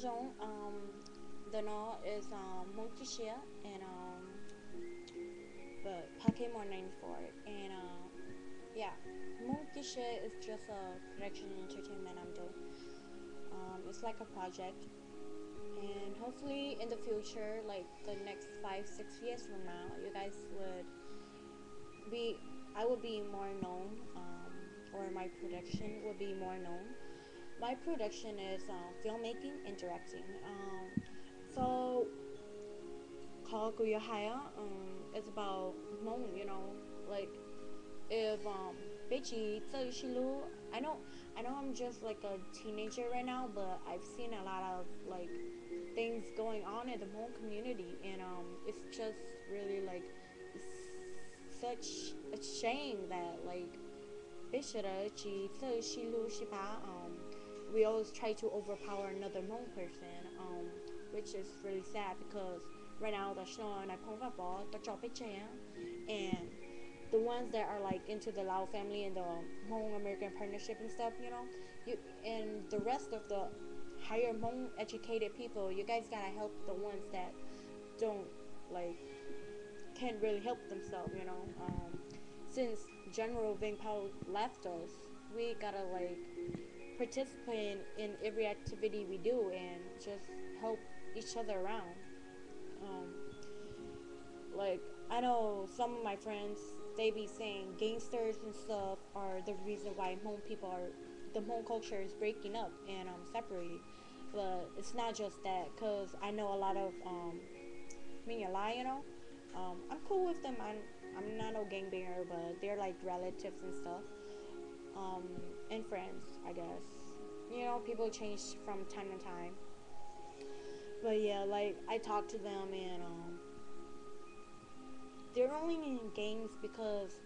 Jean, the no is monkey shit and but Pokemon name for it and yeah, monkey shit is just a production and entertainment I'm doing. It's like a project, and hopefully in the future, like the next 5 6 years from now, you guys would be I would be more known, or my production would be more known. My production is filmmaking and directing. So called Yeha, it's about Hmong, like if Bechi Shilu, I know I know I'm just like a teenager right now, but I've seen a lot of like things going on in the Hmong community, and it's just really like such a shame that like we always try to overpower another Hmong person, which is really sad because right now the show and I ball the job and the ones that are like into the Lao family and the Hmong American partnership and stuff, you and the rest of the higher Hmong educated people, you guys gotta help the ones that don't like can't really help themselves, since General Ving Pao left us, we gotta like participate in every activity we do and just help each other around. Um, like I know some of my friends, they be saying gangsters and stuff are the reason why the Hmong culture is breaking up and separating. But it's not just that, cause I know a lot of me a lie, I'm cool with them. I'm not no gangbanger, but they're like relatives and stuff, and friends, I guess. People change from time to time. But yeah, like I talk to them and they're only in games because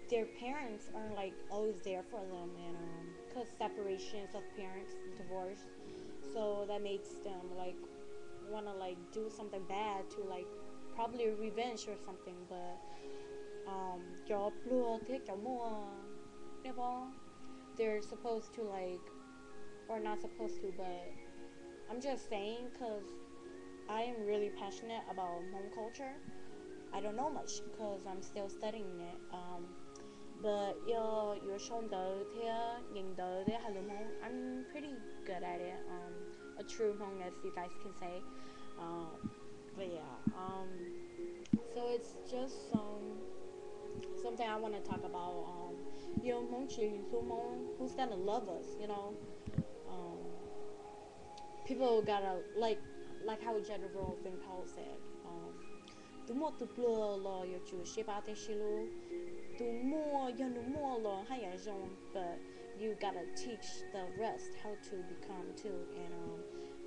their parents aren't like always there for them, and cause separations of parents, divorce, so that makes them like wanna like do something bad to like probably revenge or something. But job lừa thế cháu mua they're supposed to like, or not supposed to, but I'm just saying because I am really passionate about Hmong culture. I don't know much because I'm still studying it. But your shoulder here, I'm pretty good at it. A true Hmong, as you guys can say. But yeah, so it's just something I want to talk about. Who's gonna love us? Um, People gotta like how General Vin Paul said. Tu mua tu plơ lo yo chu shi ba te shi lu. Tu mua yo nu mua lo hai ya zhong. But you gotta teach the rest how to become too, and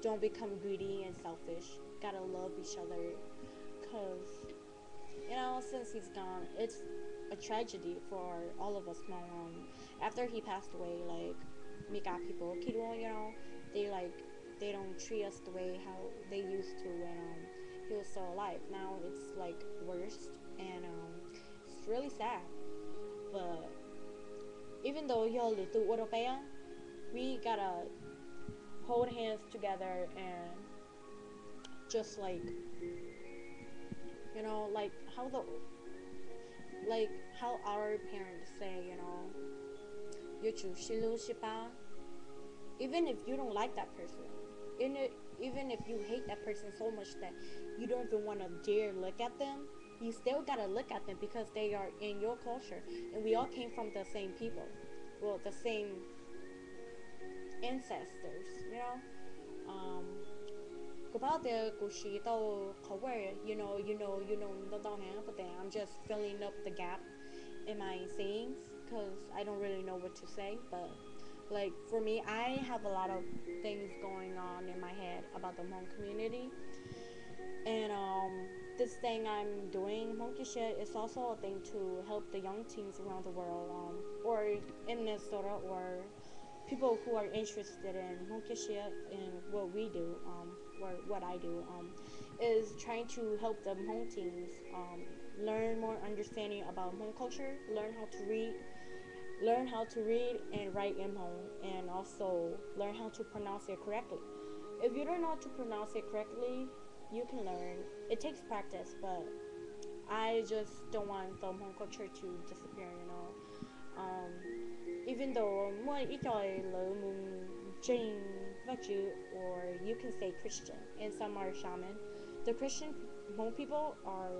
don't become greedy and selfish. Gotta love each other, cause since he's gone, it's a tragedy for all of us. After he passed away, like Mika people, they like they don't treat us the way how they used to when he was still alive. Now it's like worse, and it's really sad. But even though you're little Europea, we gotta hold hands together and just like how our parents say, "Yuchu shilu shipa." Even if you don't like that person, even if you hate that person so much that you don't even want to dare look at them, you still gotta look at them because they are in your culture, and we all came from the same people, well, the same ancestors, Um, about the Gushito Kawer, but then I'm just filling up the gap in my sayings because I don't really know what to say. But like for me, I have a lot of things going on in my head about the Hmong community, and this thing I'm doing, Monkey Shit, is also a thing to help the young teens around the world, or in Minnesota, or people who are interested in Monkey Shit and what we do, or what I do, is trying to help the Hmong teens learn more understanding about Hmong culture, learn how to read and write in Hmong, and also learn how to pronounce it correctly. if you don't know how to pronounce it correctly, you can learn. It takes practice, but I just don't want the Hmong culture to disappear, you know. Even though moi ít rồi lỡ mùng Jane or you can say Christian, and some are shaman. The Christian Hmong people are,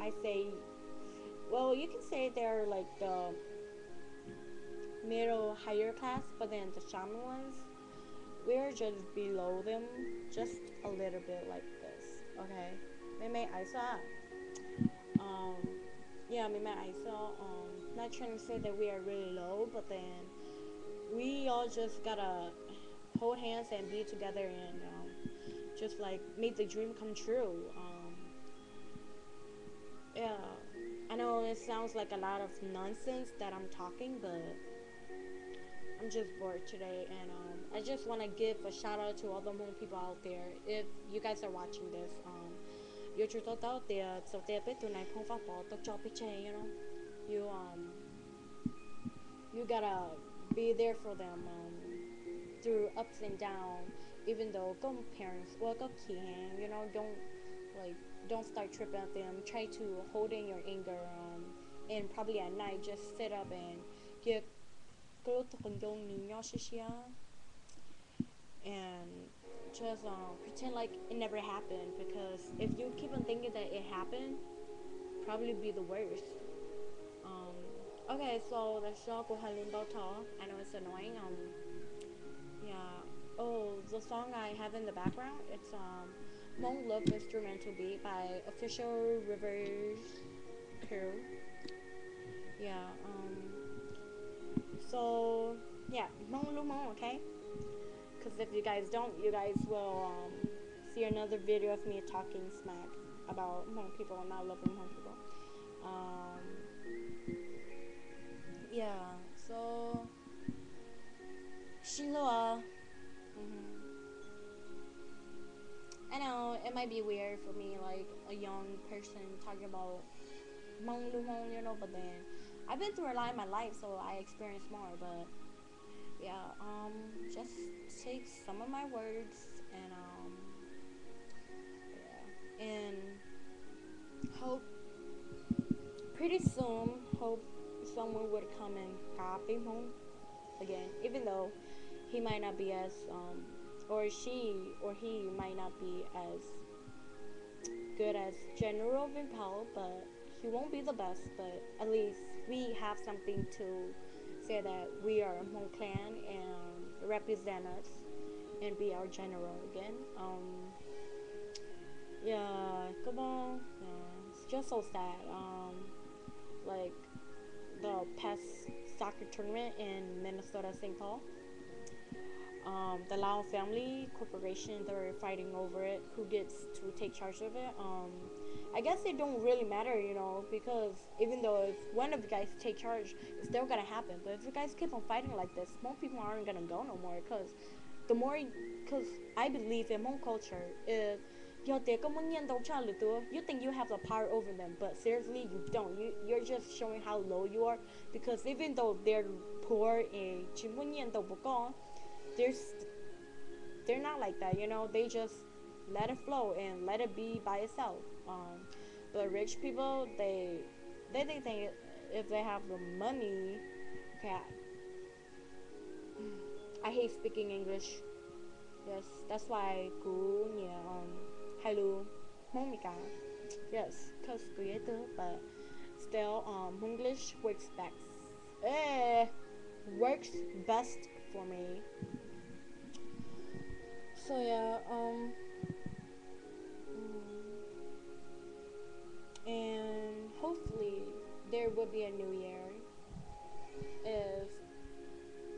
I say, well, you can say they're like the middle higher class, but then the shaman ones, we're just below them, just a little bit like this. Okay, may I saw. Um, yeah, I saw. Not trying to say that we are really low, but then we all just gotta hold hands and be together and just like make the dream come true. Yeah, I know it sounds like a lot of nonsense that I'm talking, but I'm just bored today, and I just want to give a shout out to all the Hmong people out there. If you guys are watching this, you just out there, so there be tonight, you know, you you gotta be there for them through ups and downs. Even though go parents, well, go can, you know, don't start tripping at them. Try to hold in your anger, and probably at night just sit up and get and just pretend like it never happened, because if you keep on thinking that it happened, probably be the worst. Okay, so let's talk about I know it's annoying. Yeah. Oh, the song I have in the background, it's hlub instrumental beat by Official Rivers Crew. Yeah. So yeah, okay. Because if you guys don't, you guys will see another video of me talking smack about Hmong people and not loving Hmong people. Yeah, so Shiloh. I know it might be weird for me, like a young person talking about Hmong, you know, but then I've been through a lot in my life, so I experienced more. But yeah, just take some of my words and yeah, and hope pretty soon, hope someone would come and copy home again, even though he might not be as or she or he might not be as good as General Vimpel, but he won't be the best. But at least we have something to say that we are a Hmong clan and represent us and be our general again. Yeah, come on. Yeah, it's just so sad. Like the past soccer tournament in Minnesota, St. Paul. The Lao family corporation, they're fighting over it, who gets to take charge of it. I guess it don't really matter, you know, because even though if one of you guys take charge, it's still gonna happen. But if you guys keep on fighting like this, more people aren't gonna go no more. Because I believe in Hmong culture, if you think you have the power over them, but seriously, you don't. You're just showing how low you are, because even though they're poor and they're not like that, you know. They just let it flow and let it be by itself. But rich people, they think if they have the money, okay. I hate speaking English. Yes, that's whyกูเนี่ยhello Momika. Yes, cause creator, but still English works best for me. So yeah, and hopefully there will be a new year if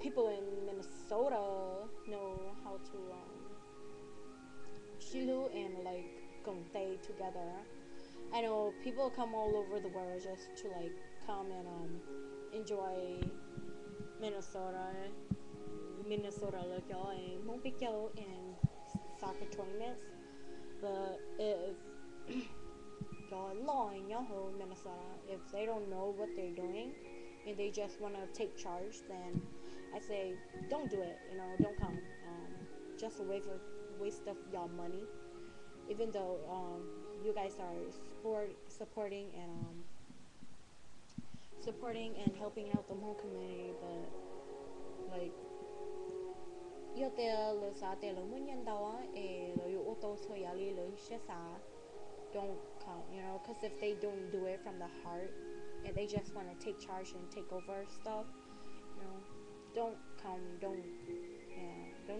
people in Minnesota know how to shilu and like stay together. I know people come all over the world just to like come and enjoy Minnesota and soccer tournaments. But if law in Minnesota, if they don't know what they're doing and they just want to take charge, then I say don't do it. You know, don't come. Just waste of y'all money, even though you guys are supporting and helping out the whole community, but like yo te lo sa te lo munyan dawa e lo yo auto so yali lo shesa don't count, you know, because if they don't do it from the heart and they just want to take charge and take over stuff, you know, don't count, don't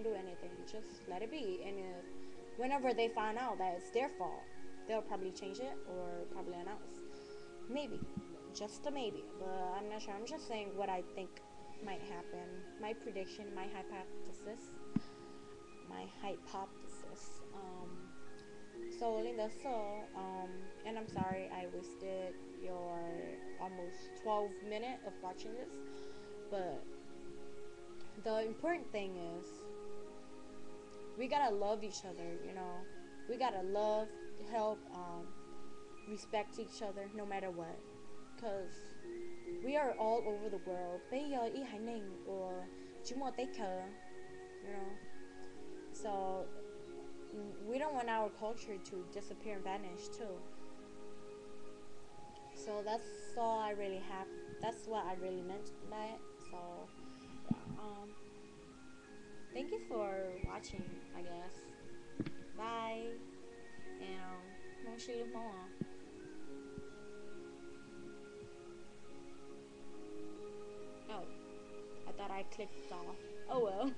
do anything, just let it be. And if, whenever they find out that it's their fault, they'll probably change it or probably announce, maybe, just a maybe, but I'm not sure. I'm just saying what I think might happen, my prediction, my hypothesis. So Linda, and I'm sorry I wasted your almost 12 minutes of watching this, but the important thing is we gotta love each other, you know. We gotta love, help, respect each other no matter what, because we are all over the world. Bây giờ y hải ninh or chúng một tay cờ, you know. So we don't want our culture to disappear and vanish too. So that's all I really have. That's what I really meant by it. So yeah, thank you for watching, I guess. Bye. And mong see you more. Oh, I thought I clicked off. Oh well.